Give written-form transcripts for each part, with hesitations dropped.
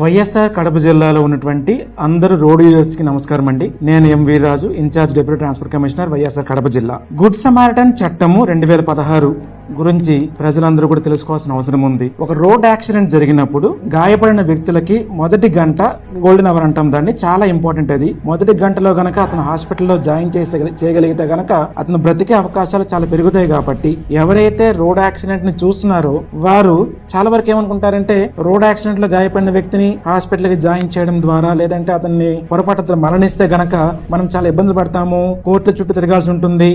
వైఎస్ఆర్ కడప జిల్లాలో ఉన్నటువంటి అందరు రోడ్ యూజర్స్ కి నమస్కారం అండి. నేను M Veerraju, in charge deputy transport commissioner, YSR Kadapa జిల్లా. గుడ్ సమారిటన్ చట్టము 2016 గురించి ప్రజలందరూ కూడా తెలుసుకోవాల్సిన అవసరం ఉంది. ఒక రోడ్ యాక్సిడెంట్ జరిగినప్పుడు గాయపడిన వ్యక్తులకి మొదటి గంట గోల్డెన్ అవర్ అంటాం దాన్ని, చాలా ఇంపార్టెంట్. అది మొదటి గంటలో గనక అతను హాస్పిటల్లో జాయిన్ చేయగలిగితే గనక అతను బ్రతికే అవకాశాలు చాలా పెరుగుతాయి. కాబట్టి ఎవరైతే రోడ్ యాక్సిడెంట్ ని చూస్తున్నారో వారు చాలా వరకు ఏమనుకుంటారంటే రోడ్ యాక్సిడెంట్ లో గాయపడిన వ్యక్తిని హాస్పిటల్ కి జాయిన్ చేయడం ద్వారా, లేదంటే అతన్ని పొరపాటు మరణిస్తే గనక మనం చాలా ఇబ్బందులు పడతాము, కోర్టుల చుట్టూ తిరగాల్సి ఉంటుంది,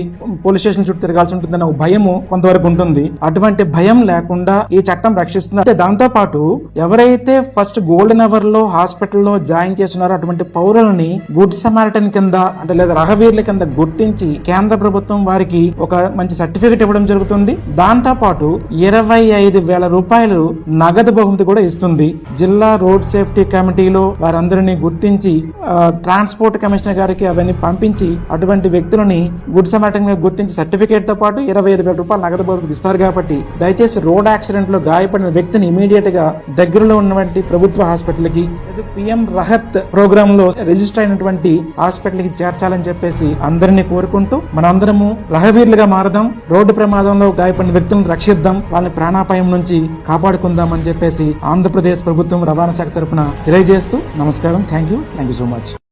పోలీస్ స్టేషన్ చుట్టూ తిరగాల్సి ఉంటుంది అన్న భయము కొంతవరకు ఉంటుంది. అటువంటి భయం లేకుండా ఈ చట్టం రక్షిస్తుంది. అయితే దాంతో పాటు ఎవరైతే ఫస్ట్ గోల్డెన్ అవర్ లో హాస్పిటల్లో జాయిన్ చేస్తున్నారో అటువంటి పౌరులని గుడ్ సమారిటన్ కింద అంటే లేదా రహవీర్ల కింద గుర్తించి కేంద్ర ప్రభుత్వం వారికి ఒక మంచి సర్టిఫికెట్ ఇవ్వడం జరుగుతుంది. దాంతో పాటు 25,000 రూపాయలు నగదు బహుమతి కూడా ఇస్తుంది. జిల్లా రోడ్ సేఫ్టీ కమిటీలో వారందరినీ గుర్తించి ట్రాన్స్పోర్ట్ కమిషనర్ గారికి అవన్నీ పంపించి అటువంటి వ్యక్తులని గుడ్ సమారిటన్ గా గుర్తించి సర్టిఫికేట్ తో పాటు 25,000 రూపాయలు నగదు బహుమతి ఇస్తారు. కాబట్టి దయచేసి రోడ్ యాక్సిడెంట్ లో గాయపడిన వ్యక్తిని ఇమీడియట్ గా దగ్గరలో ఉన్నటువంటి ప్రభుత్వ హాస్పిటల్ కి, పిఎం రహత్ ప్రోగ్రామ్ లో రిజిస్టర్ అయినటువంటి హాస్పిటల్ కి చేర్చాలని చెప్పేసి అందరినీ కోరుకుంటూ మనందరము రహవీర్లుగా మారదాం, రోడ్డు ప్రమాదంలో గాయపడిన వ్యక్తులను రక్షిద్దాం, వాళ్ళని ప్రాణాపాయం నుంచి కాపాడుకుందాం అని చెప్పేసి ఆంధ్రప్రదేశ్ ప్రభుత్వం రవాణా శాఖ తరఫున తెలియజేస్తూ నమస్కారం. Thank you so much.